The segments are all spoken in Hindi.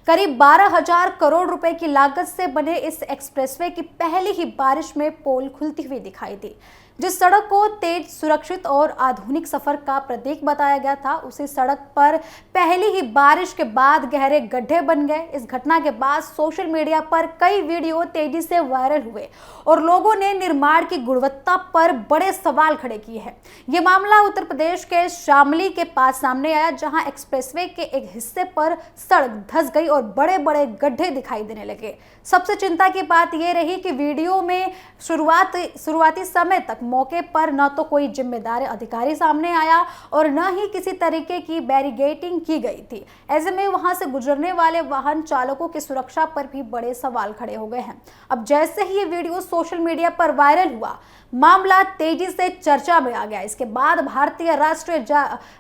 करीब 12,000 करोड़ रुपए की लागत से बने इस एक्सप्रेसवे की पहली ही बारिश में पोल खुलती हुई दिखाई दी। जिस सड़क को तेज, सुरक्षित और आधुनिक सफर का प्रतीक बताया गया था, उसी सड़क पर पहली ही बारिश के बाद गहरे गड्ढे बन गए। इस घटना के बाद सोशल मीडिया पर कई वीडियो तेजी से वायरल हुए और लोगों ने निर्माण की गुणवत्ता पर बड़े सवाल खड़े किए हैं। ये मामला उत्तर प्रदेश के शामली के पास सामने आया, जहां एक्सप्रेसवे के एक हिस्से पर सड़क धंस गई और बड़े बड़े गड्ढे दिखाई देने लगे। सबसे चिंता की बात यह रही कि वीडियो में शुरुआती समय तक मौके पर न तो कोई जिम्मेदार अधिकारी सामने आया और न ही किसी तरीके की बैरिगेटिंग की गई थी। ऐसे में वहां से गुजरने वाले वाहन चालकों की सुरक्षा पर भी बड़े सवाल खड़े हो गए हैं। अब जैसे ही ये वीडियो सोशल मीडिया पर वायरल हुआ, मामला तेजी से चर्चा में आ गया। इसके बाद भारतीय राष्ट्रीय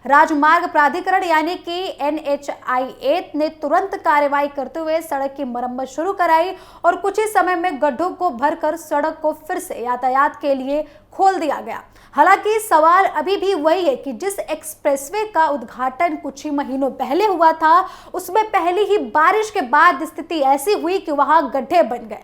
राजमार्ग प्राधिकरण यानी कि NHAI ने तुरंत कार्रवाई करते हुए सड़क की मरम्मत शुरू कराई और कुछ ही समय में गड्ढों को भरकर सड़क को फिर से यातायात के लिए खोल दिया गया। हालांकि सवाल अभी भी वही है कि जिस एक्सप्रेसवे का उद्घाटन कुछ ही महीनों पहले हुआ था, उसमें पहली ही बारिश के बाद स्थिति ऐसी हुई कि वहां गड्ढे बन गए।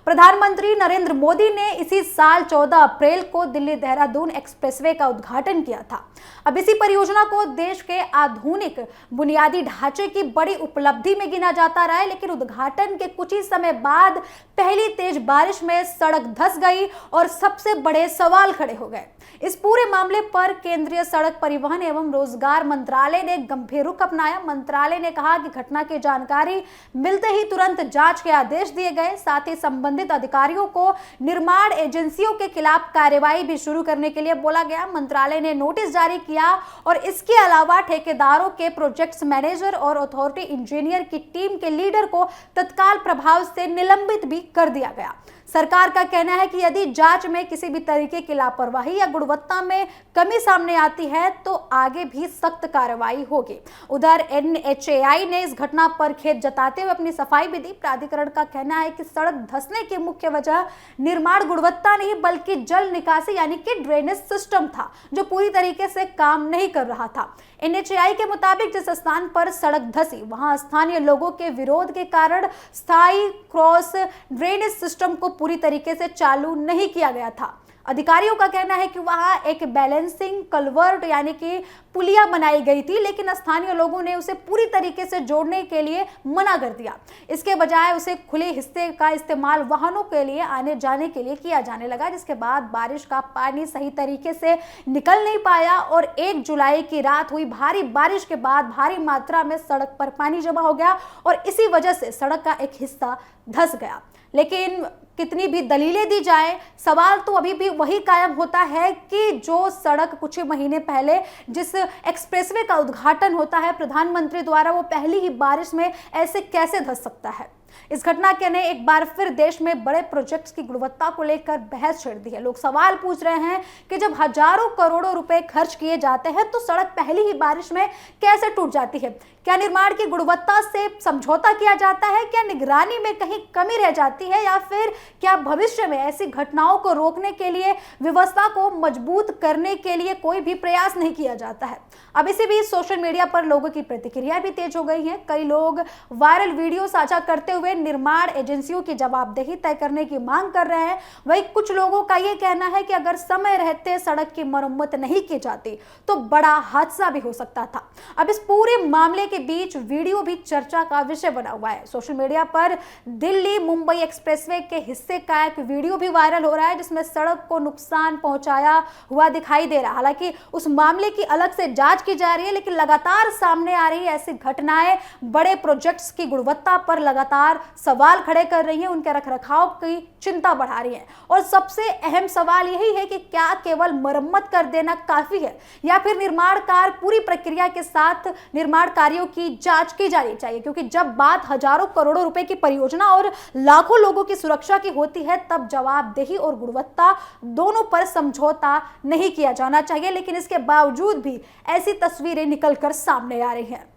प्रधानमंत्री नरेंद्र मोदी ने इसी साल 14 अप्रैल को दिल्ली देहरादून एक्सप्रेसवे का उद्घाटन किया था। अब इसी परियोजना को देश के आधुनिक बुनियादी ढांचे की बड़ी उपलब्धि में गिना जाता रहा है, लेकिन उद्घाटन के कुछ ही समय बाद पहली तेज बारिश में सड़क धंस गई और सबसे बड़े सवाल खड़े हो गए। इस पूरे मामले पर केंद्रीय सड़क परिवहन एवं रोजगार मंत्रालय ने गंभीर रुख अपनाया। मंत्रालय ने कहा कि घटना की जानकारी मिलते ही तुरंत जांच के आदेश दिए गए। साथ ही संबंधित अधिकारियों को निर्माण एजेंसियों के खिलाफ कार्रवाई भी शुरू करने के लिए बोला गया। मंत्रालय ने नोटिस जारी किया और इसके अलावा ठेकेदारों के प्रोजेक्ट्स मैनेजर और अथॉरिटी इंजीनियर की टीम के लीडर को तत्काल प्रभाव से निलंबित भी कर दिया गया। सरकार का कहना है कि यदि जांच में किसी भी तरीके की लापरवाही या गुणवत्ता में कमी सामने आती है तो आगे भी सख्त कार्रवाई होगी। उधर NHAI ने इस घटना पर खेद जताते हुए अपनी सफाई भी दी। प्राधिकरण का कहना है कि सड़क धंसने की मुख्य वजह निर्माण गुणवत्ता नहीं बल्कि जल निकासी यानी कि ड्रेनेज सिस्टम था, जो पूरी तरीके से काम नहीं कर रहा था। NHAI के मुताबिक जिस स्थान पर सड़क धंसी, वहां स्थानीय लोगों के विरोध के कारण स्थायी क्रॉस ड्रेनेज सिस्टम को पूरी तरीके से चालू नहीं किया गया था। अधिकारियों का कहना है कि वहां एक बैलेंसिंग कलवर्ट यानी कि पुलिया बनाई गई थी, लेकिन स्थानीय लोगों ने उसे पूरी तरीके से जोड़ने के लिए मना कर दिया। इसके बजाय उसे खुले हिस्से का इस्तेमाल वाहनों के लिए आने जाने के लिए किया जाने लगा, जिसके बाद बारिश का पानी सही तरीके से निकल नहीं पाया और 1 जुलाई की रात हुई भारी बारिश के बाद भारी मात्रा में सड़क पर पानी जमा हो गया और इसी वजह से सड़क का एक हिस्सा धंस गया। लेकिन कितनी भी दलीलें दी जाए, सवाल तो अभी भी वही कायम होता है कि जो सड़क कुछ ही महीने पहले जिस एक्सप्रेसवे का उद्घाटन होता है प्रधानमंत्री द्वारा, वो पहली ही बारिश में ऐसे कैसे धंस सकता है। इस घटना के ने एक बार फिर देश में बड़े प्रोजेक्ट्स की गुणवत्ता को लेकर बहस छिड़ दी है। लोग सवाल पूछ रहे हैं कि जब हजारों करोड़ों रुपए खर्च किए जाते हैं तो सड़क पहली ही बारिश में कैसे टूट जाती है। क्या निर्माण की गुणवत्ता से समझौता किया जाता है? क्या निगरानी में कहीं कमी रह जाती है? या फिर क्या भविष्य में ऐसी घटनाओं को रोकने के लिए, व्यवस्था को मजबूत करने के लिए कोई भी प्रयास नहीं किया जाता है? अब इसी बीच सोशल मीडिया पर लोगों की प्रतिक्रिया भी तेज हो गई है। कई लोग वायरल वीडियो साझा करते हुए निर्माण एजेंसियों की जवाबदेही तय करने की मांग कर रहे हैं। वहीं कुछ लोगों का यह कहना है कि अगर समय रहते सड़क की मरम्मत नहीं की जाती तो बड़ा हादसा भी हो सकता था। अब इस पूरे मामले के बीच वीडियो भी चर्चा का विषय बना हुआ है। सोशल मीडिया पर दिल्ली मुंबई एक्सप्रेसवे के हिस्से का एक वीडियो भी वायरल हो रहा है, जिसमें सड़क को नुकसान पहुंचाया हुआ दिखाई दे रहा है। हालांकि उस मामले की अलग से जांच की जा रही है, लेकिन लगातार सामने आ रही ऐसी घटनाएं बड़े प्रोजेक्ट्स की गुणवत्ता पर लगातार सवाल खड़े कर रही हैं, उनके रखरखाव की चिंता बढ़ा रही है। और सबसे अहम सवाल यही है कि क्या केवल मरम्मत कर देना काफी है या फिर निर्माण कार्य पूरी प्रक्रिया के साथ निर्माण कार्यों की जांच की जानी चाहिए, क्योंकि जब बात हजारों करोड़ों रुपए की परियोजना और लाखों लोगों की सुरक्षा की होती है तब जवाबदेही और गुणवत्ता दोनों पर समझौता नहीं किया जाना चाहिए। लेकिन इसके बावजूद भी ऐसी तस्वीरें निकलकर सामने आ रही हैं।